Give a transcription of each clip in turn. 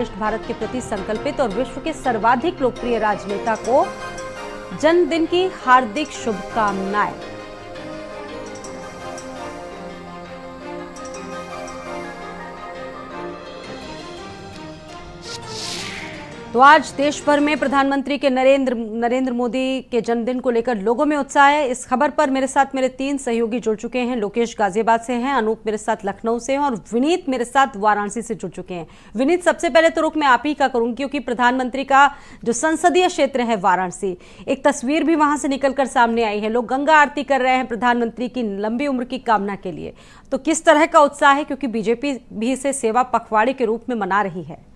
भारत के प्रति संकल्पित और विश्व के सर्वाधिक लोकप्रिय राजनेता को जन्मदिन की हार्दिक शुभकामनाएं। तो आज देश भर में प्रधानमंत्री के नरेंद्र मोदी के जन्मदिन को लेकर लोगों में उत्साह है। इस खबर पर मेरे साथ मेरे 3 सहयोगी जुड़ चुके हैं। लोकेश गाजियाबाद से हैं, अनूप मेरे साथ लखनऊ से हैं और विनीत मेरे साथ वाराणसी से जुड़ चुके हैं। विनीत, सबसे पहले तो रुख मैं आप ही का करूंगी क्योंकि प्रधानमंत्री का जो संसदीय क्षेत्र है वाराणसी, एक तस्वीर भी वहां से निकलकर सामने आई है। लोग गंगा आरती कर रहे हैं प्रधानमंत्री की लंबी उम्र की कामना के लिए। तो किस तरह का उत्साह है, क्योंकि बीजेपी भी इसे सेवा पखवाड़े के रूप में मना रही है।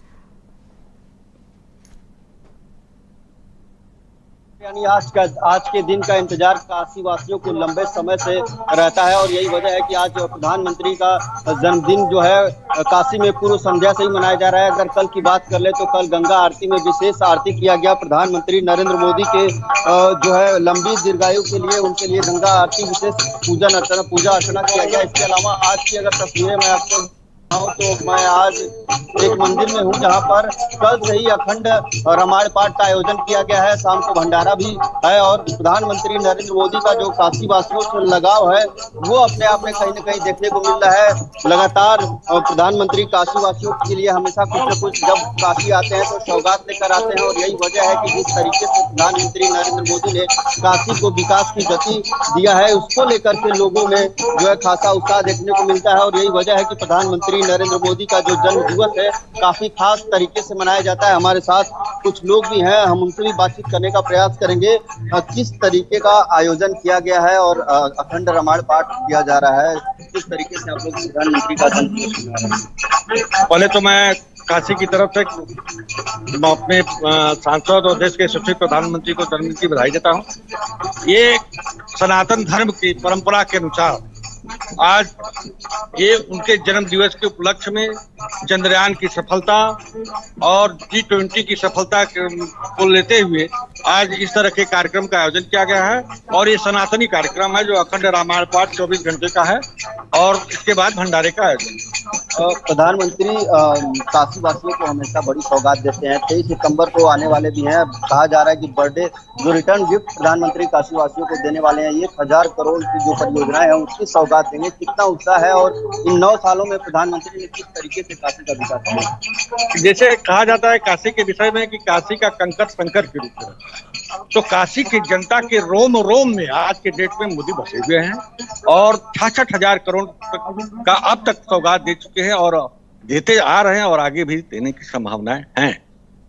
यानी आज के दिन का इंतजार काशी वासियों को लंबे समय से रहता है और यही वजह है कि आज प्रधानमंत्री का जन्मदिन जो है काशी में पूर्व संध्या से ही मनाया जा रहा है। अगर कल की बात कर ले तो कल गंगा आरती में विशेष आरती किया गया। प्रधानमंत्री नरेंद्र मोदी के जो है लंबी दीर्घायु के लिए उनके लिए गंगा आरती विशेष पूजा अर्चना किया गया। इसके अलावा आज की अगर तस्वीरें मैं आपको तो मैं आज एक मंदिर में हूँ जहाँ पर कल से ही अखंड रामायण पाठ का आयोजन किया गया है। शाम को भंडारा भी है और प्रधानमंत्री नरेंद्र मोदी का जो काशी वासियों से लगाव है वो अपने आप में कहीं न कहीं देखने को मिल रहा है। लगातार प्रधानमंत्री काशी वासियों के लिए हमेशा कुछ न कुछ जब काशी आते हैं तो सौगात लेकर आते हैं और यही वजह है कि जिस तरीके से प्रधानमंत्री नरेंद्र मोदी ने काशी को विकास की गति दिया है उसको लेकर के लोगों में जो है खासा उत्साह देखने को मिलता है और यही वजह है कि प्रधानमंत्री नरेंद्र मोदी का जो जन्म दिवस है काफी खास तरीके से मनाया जाता है। हमारे साथ कुछ लोग भी हैं, हम उनसे भी बातचीत करने का प्रयास करेंगे। किस तरीके का आयोजन किया गया है और अखंड रामायण पाठ किया जा रहा है, किस तरीके से आप लोग प्रधानमंत्री का जन्म दिवस मना रहे हैं? पहले तो मैं काशी की तरफ से अपने सांसद और देश के यशस्वी प्रधानमंत्री को जन्मदिन की बधाई देता हूँ। ये सनातन धर्म की परंपरा के अनुसार आज ये उनके जन्म दिवस के उपलक्ष्य में चंद्रयान की सफलता और G20 की सफलता को लेते हुए आज इस तरह के कार्यक्रम का आयोजन किया गया है और ये सनातनी कार्यक्रम है जो अखंड रामायण पाठ 24 घंटे का है और इसके बाद भंडारे का आयोजन। प्रधानमंत्री काशी वासियों को हमेशा बड़ी सौगात देते हैं। 23 सितंबर को आने वाले भी हैं। कहा जा रहा है कि बर्थडे जो रिटर्न गिफ्ट प्रधानमंत्री काशी वासियों को देने वाले हैं 1000 करोड़ की जो परियोजनाएं हैं उसकी सौगात देंगे। कितना उत्साह है और इन 9 सालों में प्रधानमंत्री ने किस तरीके से काशी का विकास किया? जैसे कहा जाता है काशी के विषय में कि काशी का कंकड़ शंकर के रूप में, तो काशी की जनता के रोम रोम में आज के डेट में मोदी बसे हुए हैं और 66,000 करोड़ का अब तक सौगात दे चुके हैं और देते आ रहे हैं और आगे भी देने की संभावनाएं हैं।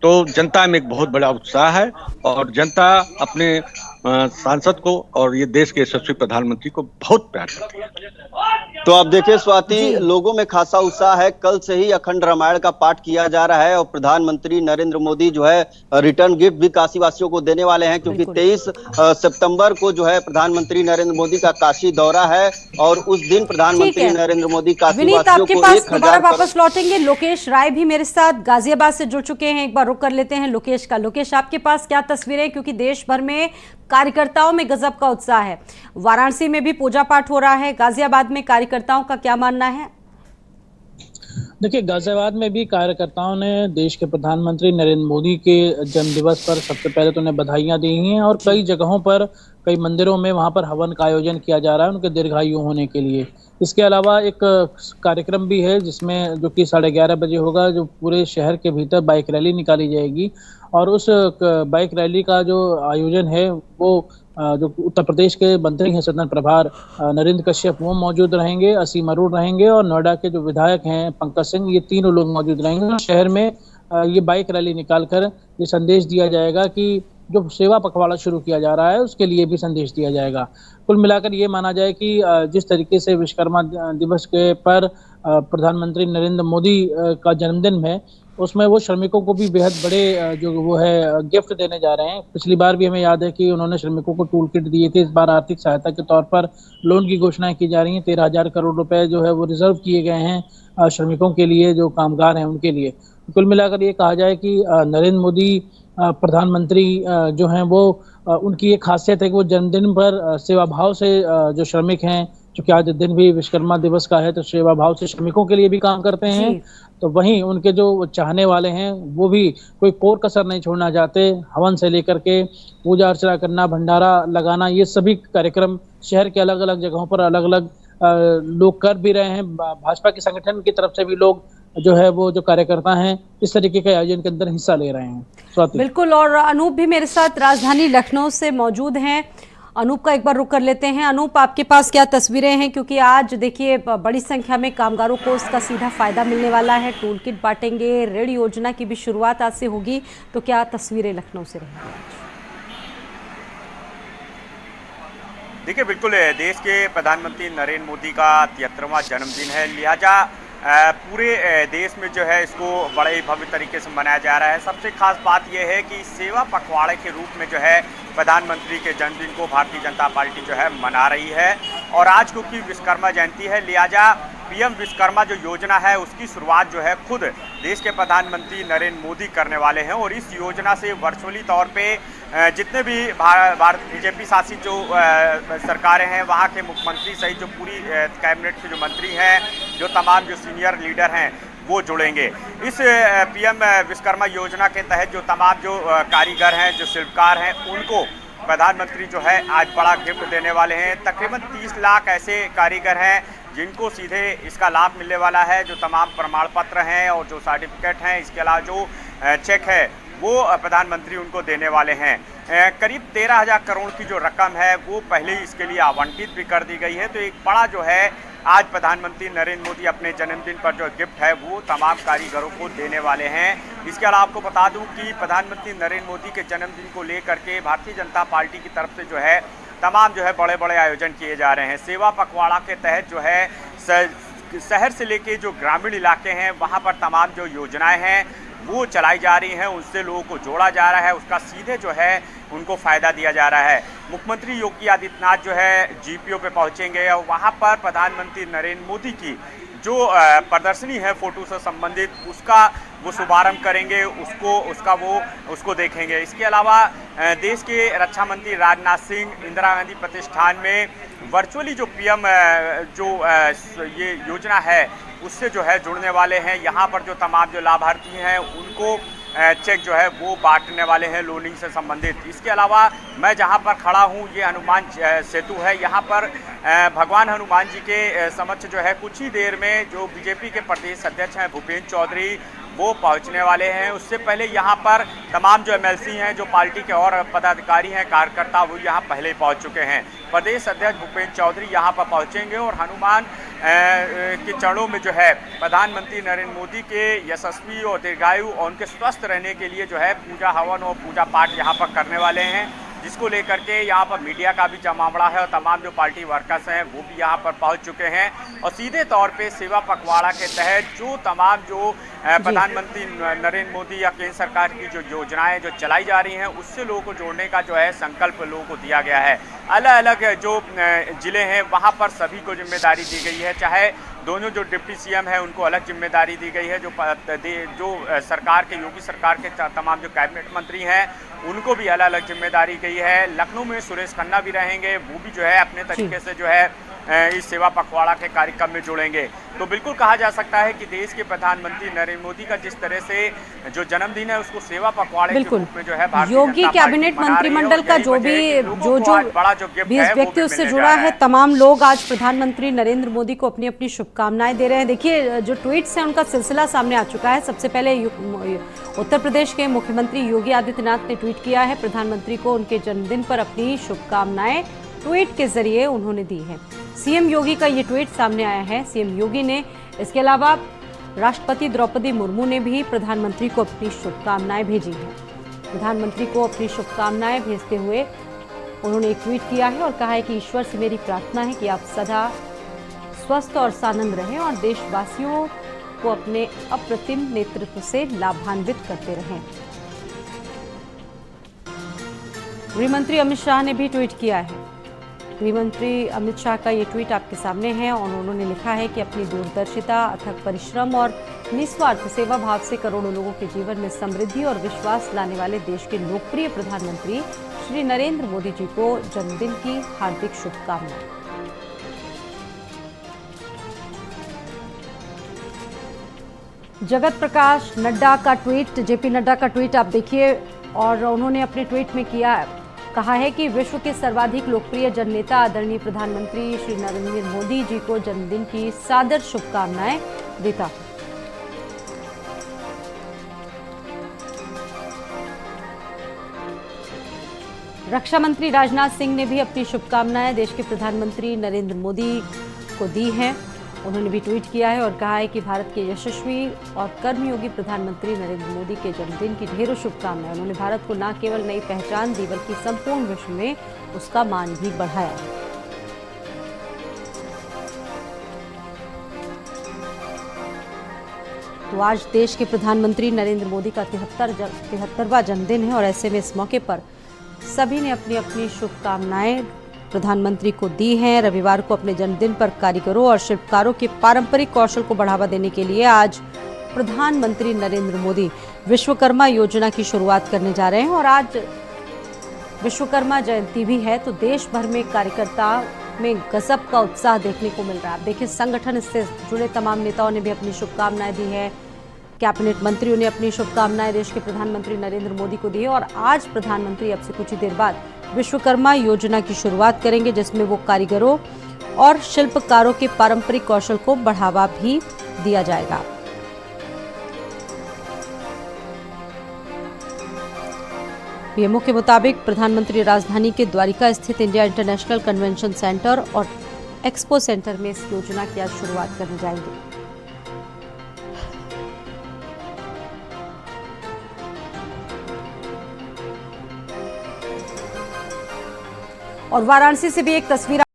तो जनता में एक बहुत बड़ा उत्साह है और जनता अपने सांसद को और ये देश के यशस्वी प्रधानमंत्री को बहुत प्यार करती है। तो आप देखिए स्वाति, लोगों में खासा उत्साह है। कल से ही अखंड रामायण का पाठ किया जा रहा है और प्रधानमंत्री नरेंद्र मोदी जो है रिटर्न गिफ्ट भी काशी वासियों को देने वाले हैं क्योंकि 23 सितंबर को जो है प्रधानमंत्री नरेंद्र मोदी का काशी दौरा है और उस दिन प्रधानमंत्री नरेंद्र मोदी काशी वासियों को 1000 वापस लौटेंगे। लोकेश राय भी मेरे साथ गाजियाबाद से जुड़ चुके हैं। एक बार रुक कर लेते हैं लोकेश का। लोकेश, आपके पास क्या तस्वीरें, क्योंकि देश भर में कार्यकर्ताओं में गजब का उत्साह है। वाराणसी में भी पूजा पाठ हो रहा है, गाजियाबाद में कार्यकर्ताओं का क्या मानना है? देखिए, गाजियाबाद में भी कार्यकर्ताओं ने देश के प्रधानमंत्री नरेंद्र मोदी के जन्म दिवस पर सबसे पहले तो उन्हें बधाइयां दी हैं और कई जगहों पर, कई मंदिरों में वहां पर हवन का आयोजन किया जा रहा है उनके दीर्घायु होने के लिए। इसके अलावा एक कार्यक्रम भी है जिसमें जो कि 11:30 बजे होगा, जो पूरे शहर के भीतर बाइक रैली निकाली जाएगी और उस बाइक रैली का जो आयोजन है वो जो उत्तर प्रदेश के मंत्री हैं स्वतंत्र प्रभार नरेंद्र कश्यप वो मौजूद रहेंगे, असीम अरोड़ रहेंगे और नोएडा के जो विधायक हैं पंकज सिंह, ये तीनों लोग मौजूद रहेंगे। शहर में ये बाइक रैली निकालकर ये संदेश दिया जाएगा कि जो सेवा पखवाड़ा शुरू किया जा रहा है उसके लिए भी संदेश दिया जाएगा। कुल मिलाकर ये माना जाए कि जिस तरीके से विश्वकर्मा दिवस के पर प्रधानमंत्री नरेंद्र मोदी का जन्मदिन है उसमें वो श्रमिकों को भी बेहद बड़े जो वो है गिफ्ट देने जा रहे हैं। पिछली बार भी हमें याद है कि उन्होंने श्रमिकों को टूल किट दिए थे। इस बार आर्थिक सहायता के तौर पर लोन की घोषणाएं की जा रही हैं। 13,000 करोड़ रुपए जो है वो रिजर्व किए गए हैं श्रमिकों के लिए, जो कामगार हैं उनके लिए। कुल मिलाकर ये कहा जाए कि नरेंद्र मोदी प्रधानमंत्री जो हैं वो उनकी एक खासियत है कि वो जन्मदिन पर सेवा भाव से जो श्रमिक हैं क्योंकि आज दिन भी विश्वकर्मा दिवस का है, तो सेवा भाव से श्रमिकों के लिए भी काम करते हैं। जी। तो वहीं उनके जो चाहने वाले हैं वो भी कोई कोर कसर नहीं छोड़ना चाहते। हवन से लेकर के पूजा अर्चना करना, भंडारा लगाना, ये सभी कार्यक्रम शहर के अलग अलग जगहों पर अलग अलग लोग कर भी रहे हैं। भाजपा के संगठन की तरफ से भी लोग जो है वो जो कार्यकर्ता हैं इस तरीके के आयोजन के अंदर हिस्सा ले रहे हैं। स्वाति। बिल्कुल, और अनूप भी मेरे साथ राजधानी लखनऊ से मौजूद हैं। अनूप का एक बार रुक कर लेते हैं। अनूप, आपके पास क्या तस्वीरें हैं, क्योंकि आज देखिए बड़ी संख्या में कामगारों को इसका सीधा फायदा मिलने वाला है। टूल किट बांटेंगे, ऋण योजना की भी शुरुआत आज से होगी, तो क्या तस्वीरें लखनऊ से रहेंगी? देखिए, बिल्कुल देश के प्रधानमंत्री नरेंद्र मोदी का 73वां जन्मदिन है, लिहाजा पूरे देश में जो है इसको बड़े ही भव्य तरीके से मनाया जा रहा है। सबसे खास बात यह है कि सेवा पखवाड़े के रूप में जो है प्रधानमंत्री के जन्मदिन को भारतीय जनता पार्टी जो है मना रही है। और आज क्योंकि विश्वकर्मा जयंती है, लिहाजा पीएम विश्वकर्मा जो योजना है उसकी शुरुआत जो है खुद देश के प्रधानमंत्री नरेंद्र मोदी करने वाले हैं। और इस योजना से वर्चुअली तौर पे जितने भी भारत बीजेपी शासित जो सरकारें हैं वहाँ के मुख्यमंत्री सहित जो पूरी कैबिनेट के जो मंत्री हैं, जो तमाम जो सीनियर लीडर हैं वो जुड़ेंगे। इस पीएम विश्वकर्मा योजना के तहत जो तमाम जो कारीगर हैं, जो शिल्पकार हैं, उनको प्रधानमंत्री जो है आज बड़ा गिफ्ट देने वाले हैं। तकरीबन 30 लाख ऐसे कारीगर हैं जिनको सीधे इसका लाभ मिलने वाला है। जो तमाम प्रमाण पत्र हैं और जो सर्टिफिकेट हैं, इसके अलावा जो चेक है वो प्रधानमंत्री उनको देने वाले हैं। करीब 13,000 करोड़ की जो रकम है वो पहले ही इसके लिए आवंटित भी कर दी गई है। तो एक बड़ा जो है आज प्रधानमंत्री नरेंद्र मोदी अपने जन्मदिन पर जो गिफ्ट है वो तमाम कारीगरों को देने वाले हैं। इसके अलावा आपको बता दूं कि प्रधानमंत्री नरेंद्र मोदी के जन्मदिन को लेकर के भारतीय जनता पार्टी की तरफ से जो है तमाम जो है बड़े बड़े आयोजन किए जा रहे हैं। सेवा पखवाड़ा के तहत जो है शहर से लेके जो ग्रामीण इलाके हैं वहाँ पर तमाम जो योजनाएं हैं वो चलाई जा रही हैं, उनसे लोगों को जोड़ा जा रहा है, उसका सीधे जो है उनको फ़ायदा दिया जा रहा है। मुख्यमंत्री योगी आदित्यनाथ जो है जीपीओ पे पहुंचेंगे और वहां पर प्रधानमंत्री नरेंद्र मोदी की जो प्रदर्शनी है फोटो से संबंधित उसका वो शुभारंभ करेंगे, उसको देखेंगे। इसके अलावा देश के रक्षा मंत्री राजनाथ सिंह इंदिरा गांधी प्रतिष्ठान में वर्चुअली जो पीएम जो ये योजना है उससे जो है जुड़ने वाले हैं। यहाँ पर जो तमाम जो लाभार्थी हैं उनको चेक जो है वो बांटने वाले हैं लोनिंग से संबंधित। इसके अलावा मैं जहाँ पर खड़ा हूँ ये हनुमान सेतु है। यहाँ पर भगवान हनुमान जी के समक्ष जो है कुछ ही देर में जो बीजेपी के प्रदेश अध्यक्ष हैं भूपेंद्र चौधरी वो पहुंचने वाले हैं। उससे पहले यहाँ पर तमाम जो एमएलसी हैं, जो पार्टी के और पदाधिकारी हैं, कार्यकर्ता, वो यहाँ पहले ही पहुँच चुके हैं। प्रदेश अध्यक्ष भूपेंद्र चौधरी यहाँ पर पहुँचेंगे और हनुमान के चरणों में जो है प्रधानमंत्री नरेंद्र मोदी के यशस्वी और दीर्घायु और उनके स्वस्थ रहने के लिए जो है पूजा हवन और पूजा पाठ यहाँ पर करने वाले हैं, जिसको लेकर के यहाँ पर मीडिया का भी जमावड़ा है और तमाम जो पार्टी वर्कर्स हैं वो भी यहाँ पर पहुँच चुके हैं। और सीधे तौर पे सेवा पखवाड़ा के तहत जो तमाम जो प्रधानमंत्री नरेंद्र मोदी या केंद्र सरकार की जो योजनाएं जो चलाई जा रही हैं उससे लोगों को जोड़ने का जो है संकल्प लोगों को दिया गया है। अलग अलग जो जिले हैं वहाँ पर सभी को जिम्मेदारी दी गई है, चाहे दोनों जो डिप्टी सीएम है उनको अलग जिम्मेदारी दी गई है, जो सरकार के योगी सरकार के तमाम जो कैबिनेट मंत्री हैं उनको भी अलग अलग जिम्मेदारी गई है। लखनऊ में सुरेश खन्ना भी रहेंगे, वो भी जो है अपने तरीके से जो है इस सेवा पखवाड़ा के कार्यक्रम में जुड़ेंगे। तो बिल्कुल कहा जा सकता है कि देश के प्रधानमंत्री नरेंद्र मोदी का जिस तरह से जो जन्मदिन है उसको सेवा पखवाड़े के रूप में जो है योगी कैबिनेट मंत्रिमंडल का जो व्यक्ति उससे जुड़ा है, तमाम लोग आज प्रधानमंत्री नरेंद्र मोदी को अपनी अपनी शुभकामनाएं दे रहे हैं। देखिए जो ट्वीट्स हैं उनका सिलसिला सामने आ चुका है। सबसे पहले उत्तर प्रदेश के मुख्यमंत्री योगी आदित्यनाथ ने ट्वीट किया है, प्रधानमंत्री को उनके जन्मदिन पर अपनी शुभकामनाएं ट्वीट के जरिए उन्होंने दी है। सीएम योगी का ये ट्वीट सामने आया है सीएम योगी ने। इसके अलावा राष्ट्रपति द्रौपदी मुर्मू ने भी प्रधानमंत्री को अपनी शुभकामनाएं भेजी हैं। प्रधानमंत्री को अपनी शुभकामनाएं भेजते हुए उन्होंने एक ट्वीट किया है और कहा है कि ईश्वर से मेरी प्रार्थना है कि आप सदा स्वस्थ और सानंद रहें और देशवासियों को अपने अप्रतिम नेतृत्व से लाभान्वित करते रहें। गृहमंत्री अमित शाह ने भी ट्वीट किया है। गृहमंत्री अमित शाह का ये ट्वीट आपके सामने है और उन्होंने लिखा है कि अपनी दूरदर्शिता, अथक परिश्रम और निस्वार्थ सेवा भाव से करोड़ों लोगों के जीवन में समृद्धि और विश्वास लाने वाले देश के लोकप्रिय प्रधानमंत्री श्री नरेंद्र मोदी जी को जन्मदिन की हार्दिक शुभकामनाएं। जगत प्रकाश नड्डा का ट्वीट, जेपी नड्डा का ट्वीट आप देखिए, और उन्होंने अपने ट्वीट में कहा है कि विश्व के सर्वाधिक लोकप्रिय जननेता आदरणीय प्रधानमंत्री श्री नरेंद्र मोदी जी को जन्मदिन की सादर शुभकामनाएं देता हूं। रक्षा मंत्री राजनाथ सिंह ने भी अपनी शुभकामनाएं देश के प्रधानमंत्री नरेंद्र मोदी को दी हैं। उन्होंने भी ट्वीट किया है और कहा है कि भारत के यशस्वी और कर्मयोगी प्रधानमंत्री नरेंद्र मोदी के जन्मदिन की ढेरों शुभकामनाएं। उन्होंने भारत को न केवल नई पहचान दी बल्कि संपूर्ण विश्व में उसका मान भी बढ़ाया है। तो आज देश के प्रधानमंत्री नरेंद्र मोदी का 73वां जन्मदिन है और ऐसे में इस मौके पर सभी ने अपनी अपनी शुभकामनाएं प्रधानमंत्री को दी हैं। रविवार को अपने जन्मदिन पर कारीगरों और शिल्पकारों के पारंपरिक कौशल को बढ़ावा देने के लिए आज प्रधानमंत्री नरेंद्र मोदी विश्वकर्मा योजना की शुरुआत करने जा रहे हैं और आज विश्वकर्मा जयंती भी है। तो देश भर में कार्यकर्ताओं में गजब का उत्साह देखने को मिल रहा है। आप देखिए, संगठन से जुड़े तमाम नेताओं ने भी अपनी शुभकामनाएं दी है। कैबिनेट मंत्रियों ने अपनी शुभकामनाएं देश के प्रधानमंत्री नरेंद्र मोदी को दी है और आज प्रधानमंत्री अब से कुछ ही देर बाद विश्वकर्मा योजना की शुरुआत करेंगे, जिसमें वो कारीगरों और शिल्पकारों के पारंपरिक कौशल को बढ़ावा भी दिया जाएगा। पीएमओ के मुताबिक प्रधानमंत्री राजधानी के द्वारिका स्थित इंडिया इंटरनेशनल कन्वेंशन सेंटर और एक्सपो सेंटर में इस योजना की आज शुरुआत करने जाएंगे। और वाराणसी से भी एक तस्वीर